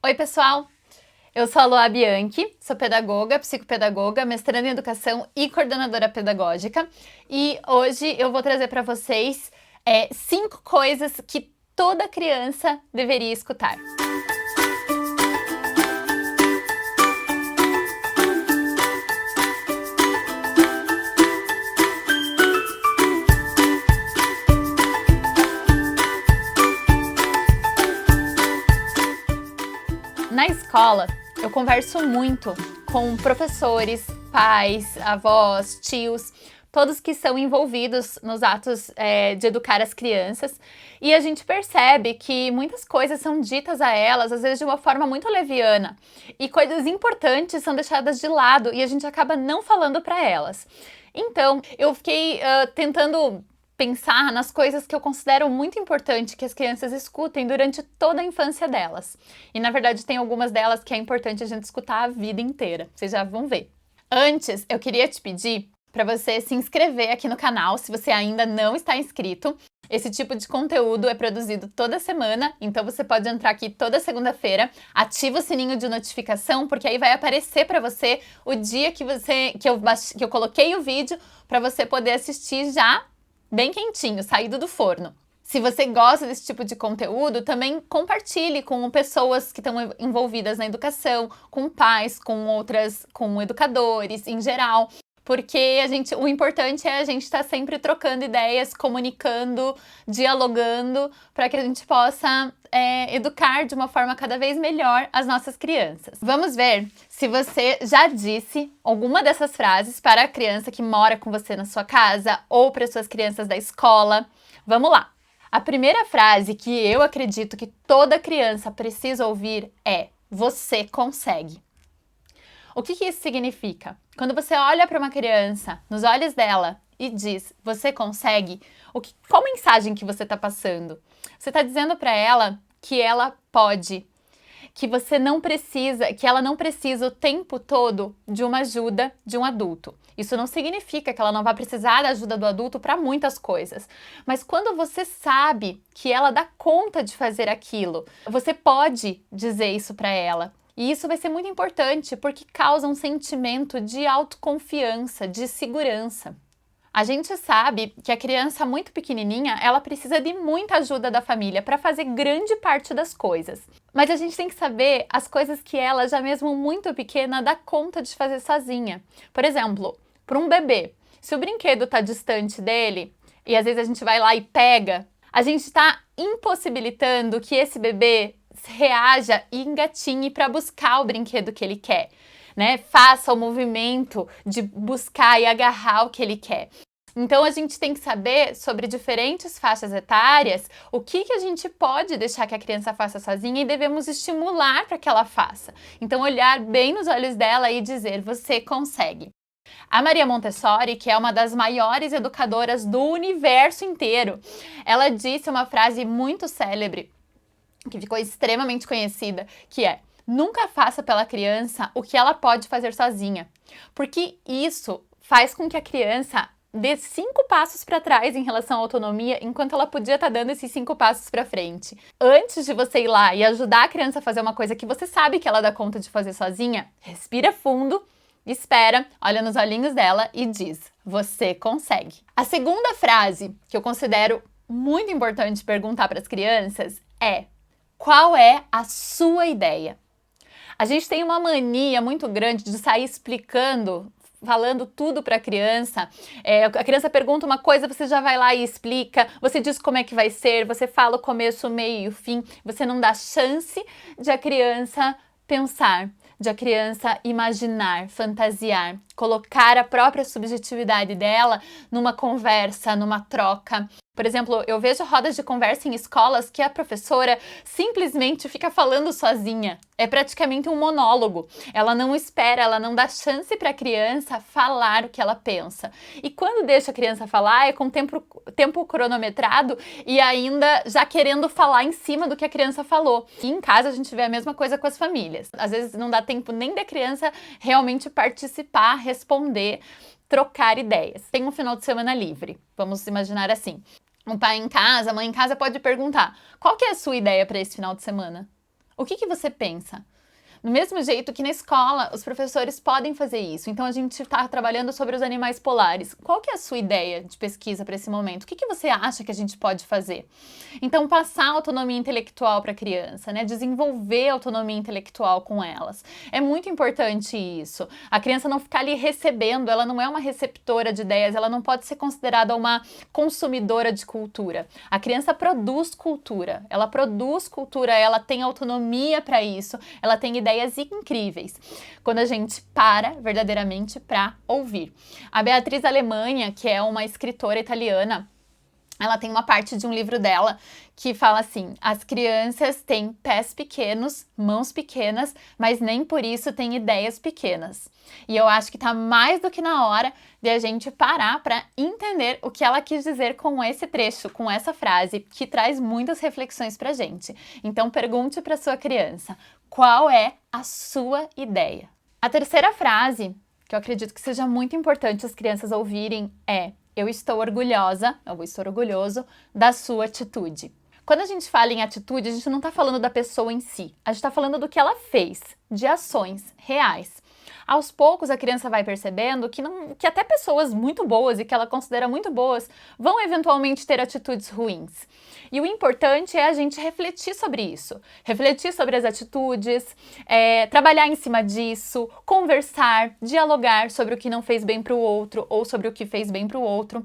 Oi, pessoal! Eu sou a Loa Bianchi, sou pedagoga, psicopedagoga, mestranda em educação e coordenadora pedagógica. E hoje eu vou trazer para vocês 5 coisas que toda criança deveria escutar. Na escola, eu converso muito com professores, pais, avós, tios, todos que são envolvidos nos atos de educar as crianças, e a gente percebe que muitas coisas são ditas a elas, às vezes de uma forma muito leviana, e coisas importantes são deixadas de lado e a gente acaba não falando para elas. Então, eu fiquei tentando pensar nas coisas que eu considero muito importante que as crianças escutem durante toda a infância delas. E na verdade tem algumas delas que é importante a gente escutar a vida inteira. Vocês já vão ver. Antes, eu queria te pedir para você se inscrever aqui no canal, se você ainda não está inscrito. Esse tipo de conteúdo é produzido toda semana, então você pode entrar aqui toda segunda-feira, ativa o sininho de notificação, porque aí vai aparecer para você o dia que eu coloquei o vídeo para você poder assistir já bem quentinho, saído do forno. Se você gosta desse tipo de conteúdo, também compartilhe com pessoas que estão envolvidas na educação, com pais, com educadores em geral, porque o importante é a gente estar sempre trocando ideias, comunicando, dialogando, para que a gente possa educar de uma forma cada vez melhor as nossas crianças. Vamos ver se você já disse alguma dessas frases para a criança que mora com você na sua casa ou para as suas crianças da escola. Vamos lá! A primeira frase que eu acredito que toda criança precisa ouvir é: você consegue. O que isso significa? Quando você olha para uma criança, nos olhos dela, e diz, você consegue, qual mensagem que você está passando? Você está dizendo para ela que ela pode, que ela não precisa o tempo todo de uma ajuda de um adulto. Isso não significa que ela não vai precisar da ajuda do adulto para muitas coisas. Mas quando você sabe que ela dá conta de fazer aquilo, você pode dizer isso para ela. E isso vai ser muito importante porque causa um sentimento de autoconfiança, de segurança. A gente sabe que a criança muito pequenininha, ela precisa de muita ajuda da família para fazer grande parte das coisas. Mas a gente tem que saber as coisas que ela, já mesmo muito pequena, dá conta de fazer sozinha. Por exemplo, para um bebê, se o brinquedo está distante dele, e às vezes a gente vai lá e pega, a gente está impossibilitando que esse bebê reaja e engatinhe para buscar o brinquedo que ele quer, né? Faça o movimento de buscar e agarrar o que ele quer. Então a gente tem que saber sobre diferentes faixas etárias o que a gente pode deixar que a criança faça sozinha e devemos estimular para que ela faça. Então olhar bem nos olhos dela e dizer, você consegue. A Maria Montessori, que é uma das maiores educadoras do universo inteiro, ela disse uma frase muito célebre, que ficou extremamente conhecida, que é: nunca faça pela criança o que ela pode fazer sozinha, porque isso faz com que a criança dê 5 passos para trás em relação à autonomia, enquanto ela podia estar dando esses 5 passos para frente. Antes de você ir lá e ajudar a criança a fazer uma coisa que você sabe que ela dá conta de fazer sozinha, respira fundo, espera, olha nos olhinhos dela e diz, você consegue. A segunda frase que eu considero muito importante perguntar para as crianças é: qual é a sua ideia? A gente tem uma mania muito grande de sair explicando, falando tudo para a criança. A criança pergunta uma coisa, você já vai lá e explica, você diz como é que vai ser, você fala o começo, o meio e o fim, você não dá chance de a criança pensar, de a criança imaginar, fantasiar, colocar a própria subjetividade dela numa conversa, numa troca. Por exemplo, eu vejo rodas de conversa em escolas que a professora simplesmente fica falando sozinha. É praticamente um monólogo. Ela não espera, ela não dá chance para a criança falar o que ela pensa. E quando deixa a criança falar, é com tempo cronometrado e ainda já querendo falar em cima do que a criança falou. E em casa a gente vê a mesma coisa com as famílias. Às vezes não dá tempo nem da criança realmente participar, responder, trocar ideias. Tem um final de semana livre, vamos imaginar assim. O pai em casa, a mãe em casa pode perguntar: qual que é a sua ideia para esse final de semana? O que você pensa? Do mesmo jeito que na escola os professores podem fazer isso. Então a gente está trabalhando sobre os animais polares. Qual que é a sua ideia de pesquisa para esse momento? O que você acha que a gente pode fazer? Então passar autonomia intelectual para a criança, né? Desenvolver autonomia intelectual com elas. É muito importante isso. A criança não ficar ali recebendo, ela não é uma receptora de ideias, ela não pode ser considerada uma consumidora de cultura. A criança produz cultura, ela tem autonomia para isso, ela tem ideias incríveis, quando a gente para verdadeiramente para ouvir. A Beatriz Alemanha, que é uma escritora italiana, ela tem uma parte de um livro dela que fala assim: as crianças têm pés pequenos, mãos pequenas, mas nem por isso têm ideias pequenas. E eu acho que tá mais do que na hora de a gente parar para entender o que ela quis dizer com esse trecho, com essa frase, que traz muitas reflexões pra gente. Então pergunte para sua criança: qual é a sua ideia? A terceira frase, que eu acredito que seja muito importante as crianças ouvirem, é: eu estou orgulhosa, eu estou orgulhoso da sua atitude. Quando a gente fala em atitude, a gente não está falando da pessoa em si, a gente está falando do que ela fez, de ações reais. Aos poucos a criança vai percebendo que até pessoas muito boas e que ela considera muito boas vão eventualmente ter atitudes ruins. E o importante é a gente refletir sobre isso, refletir sobre as atitudes, trabalhar em cima disso, conversar, dialogar sobre o que não fez bem para o outro ou sobre o que fez bem para o outro.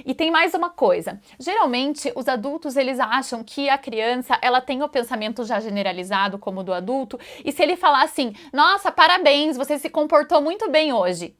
E tem mais uma coisa: geralmente os adultos eles acham que a criança ela tem o pensamento já generalizado como o do adulto, e se ele falar assim: nossa, parabéns, você se comportou muito bem hoje,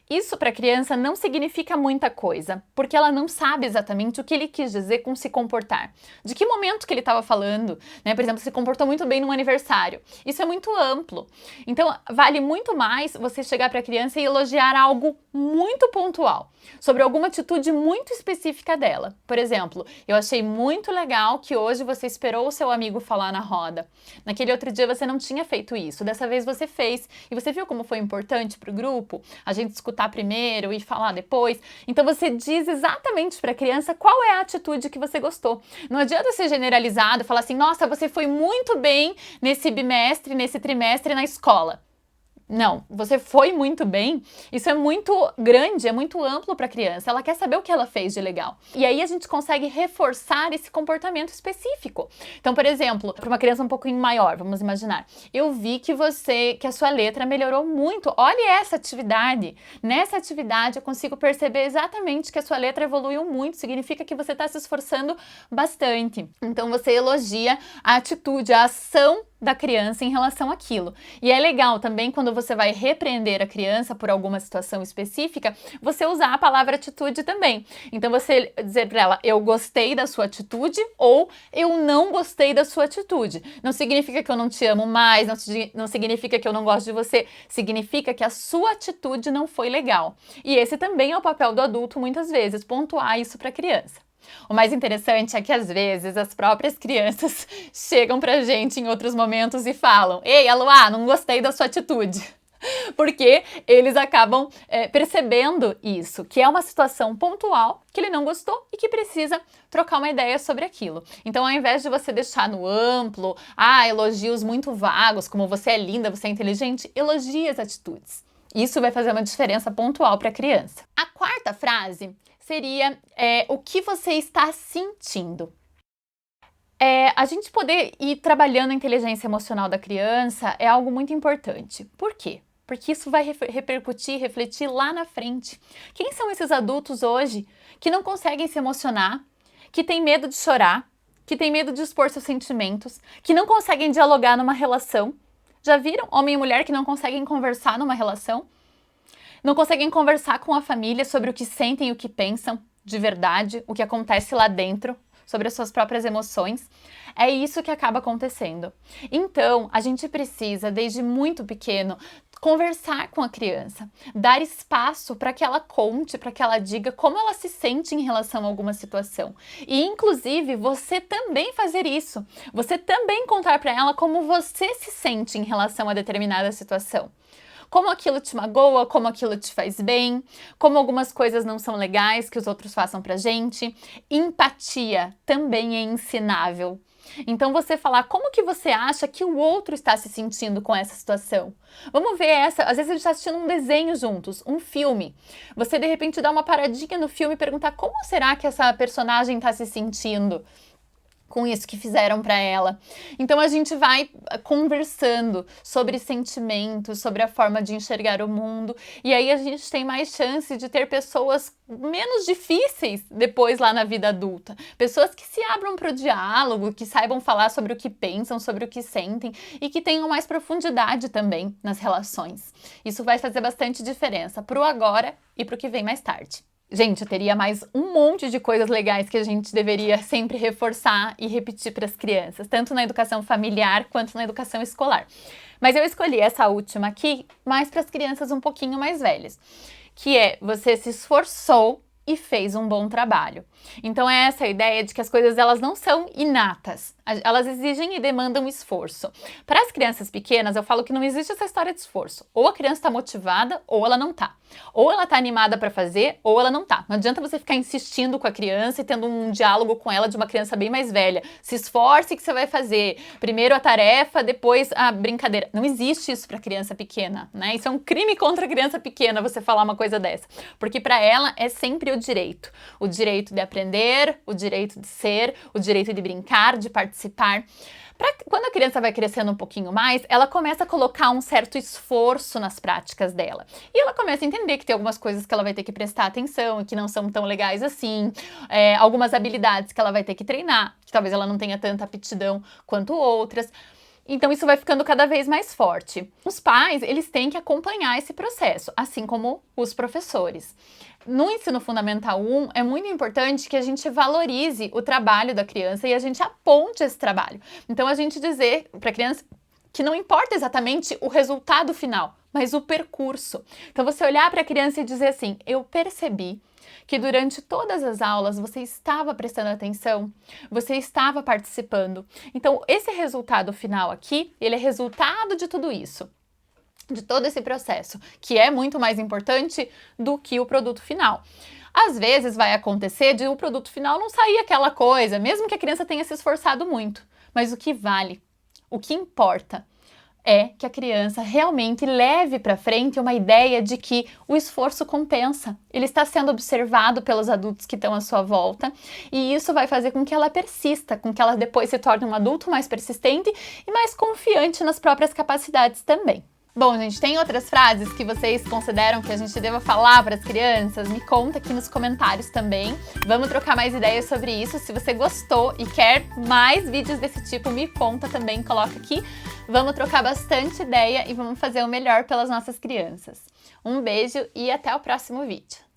isso para a criança não significa muita coisa, porque ela não sabe exatamente o que ele quis dizer com se comportar. De que momento que ele estava falando, né? Por exemplo, se comportou muito bem num aniversário. Isso é muito amplo. Então, vale muito mais você chegar para a criança e elogiar algo muito pontual, sobre alguma atitude muito específica dela. Por exemplo, eu achei muito legal que hoje você esperou o seu amigo falar na roda. Naquele outro dia você não tinha feito isso, dessa vez você fez. E você viu como foi importante para o grupo a gente escutar primeiro e falar depois? Então você diz exatamente para a criança qual é a atitude que você gostou. Não adianta ser generalizado, falar assim: nossa, você foi muito bem nesse bimestre, nesse trimestre na escola. Não, você foi muito bem, isso é muito grande, é muito amplo para a criança, ela quer saber o que ela fez de legal. E aí a gente consegue reforçar esse comportamento específico. Então, por exemplo, para uma criança um pouquinho maior, vamos imaginar: eu vi que a sua letra melhorou muito, olhe essa atividade. Nessa atividade eu consigo perceber exatamente que a sua letra evoluiu muito, significa que você está se esforçando bastante. Então você elogia a atitude, a ação da criança em relação àquilo. E é legal também, quando você vai repreender a criança por alguma situação específica, você usar a palavra atitude também. Então você dizer para ela: eu gostei da sua atitude, ou eu não gostei da sua atitude. Não significa que eu não te amo mais, não significa que eu não gosto de você, significa que a sua atitude não foi legal. E esse também é o papel do adulto, muitas vezes, pontuar isso para a criança. O mais interessante é que às vezes as próprias crianças chegam pra gente em outros momentos e falam: ei, Aloá, não gostei da sua atitude. Porque eles acabam percebendo isso, que é uma situação pontual, que ele não gostou e que precisa trocar uma ideia sobre aquilo. Então, ao invés de você deixar no amplo, elogios muito vagos, como você é linda, você é inteligente, elogie as atitudes. Isso vai fazer uma diferença pontual para a criança. A quarta frase seria o que você está sentindo. A gente poder ir trabalhando a inteligência emocional da criança é algo muito importante. Por quê? Porque isso vai repercutir, refletir lá na frente. Quem são esses adultos hoje que não conseguem se emocionar, que têm medo de chorar, que têm medo de expor seus sentimentos, que não conseguem dialogar numa relação? Já viram homem e mulher que não conseguem conversar numa relação? Não conseguem conversar com a família sobre o que sentem e o que pensam de verdade, o que acontece lá dentro, sobre as suas próprias emoções. É isso que acaba acontecendo. Então, a gente precisa, desde muito pequeno, conversar com a criança, dar espaço para que ela conte, para que ela diga como ela se sente em relação a alguma situação. E, inclusive, você também fazer isso. Você também contar para ela como você se sente em relação a determinada situação. Como aquilo te magoa, como aquilo te faz bem, como algumas coisas não são legais que os outros façam pra gente. Empatia também é ensinável. Então você falar como que você acha que o outro está se sentindo com essa situação. Vamos ver essa, às vezes a gente está assistindo um desenho juntos, um filme. Você de repente dá uma paradinha no filme e perguntar como será que essa personagem está se sentindo com isso que fizeram para ela. Então a gente vai conversando sobre sentimentos, sobre a forma de enxergar o mundo, e aí a gente tem mais chance de ter pessoas menos difíceis depois lá na vida adulta. Pessoas que se abram para o diálogo, que saibam falar sobre o que pensam, sobre o que sentem e que tenham mais profundidade também nas relações. Isso vai fazer bastante diferença para o agora e para o que vem mais tarde. Gente, eu teria mais um monte de coisas legais que a gente deveria sempre reforçar e repetir para as crianças, tanto na educação familiar quanto na educação escolar. Mas eu escolhi essa última aqui mais para as crianças um pouquinho mais velhas, que é você se esforçou e fez um bom trabalho. Então é essa a ideia de que as coisas elas não são inatas, elas exigem e demandam esforço. Para as crianças pequenas eu falo que não existe essa história de esforço. Ou a criança está motivada ou ela não está. Ou ela está animada para fazer ou ela não está. Não adianta você ficar insistindo com a criança e tendo um diálogo com ela de uma criança bem mais velha. Se esforce que você vai fazer. Primeiro a tarefa, depois a brincadeira. Não existe isso para criança pequena, né? Isso é um crime contra a criança pequena você falar uma coisa dessa. Porque para ela é sempre o direito. O direito de aprender, o direito de ser, o direito de brincar, de participar. Quando a criança vai crescendo um pouquinho mais, ela começa a colocar um certo esforço nas práticas dela. E ela começa a entender que tem algumas coisas que ela vai ter que prestar atenção e que não são tão legais assim, algumas habilidades que ela vai ter que treinar, que talvez ela não tenha tanta aptidão quanto outras. Então isso vai ficando cada vez mais forte. Os pais, eles têm que acompanhar esse processo, assim como os professores. No ensino fundamental 1, é muito importante que a gente valorize o trabalho da criança e a gente aponte esse trabalho. Então a gente dizer para a criança que não importa exatamente o resultado final, mas o percurso. Então você olhar para a criança e dizer assim, eu percebi que durante todas as aulas você estava prestando atenção, você estava participando. Então, esse resultado final aqui, ele é resultado de tudo isso, de todo esse processo, que é muito mais importante do que o produto final. Às vezes vai acontecer de o produto final não sair aquela coisa, mesmo que a criança tenha se esforçado muito, mas o que vale, o que importa, é que a criança realmente leve para frente uma ideia de que o esforço compensa. Ele está sendo observado pelos adultos que estão à sua volta e isso vai fazer com que ela persista, com que ela depois se torne um adulto mais persistente e mais confiante nas próprias capacidades também. Bom, gente, tem outras frases que vocês consideram que a gente deva falar para as crianças? Me conta aqui nos comentários também. Vamos trocar mais ideias sobre isso. Se você gostou e quer mais vídeos desse tipo, me conta também, coloca aqui. Vamos trocar bastante ideia e vamos fazer o melhor pelas nossas crianças. Um beijo e até o próximo vídeo.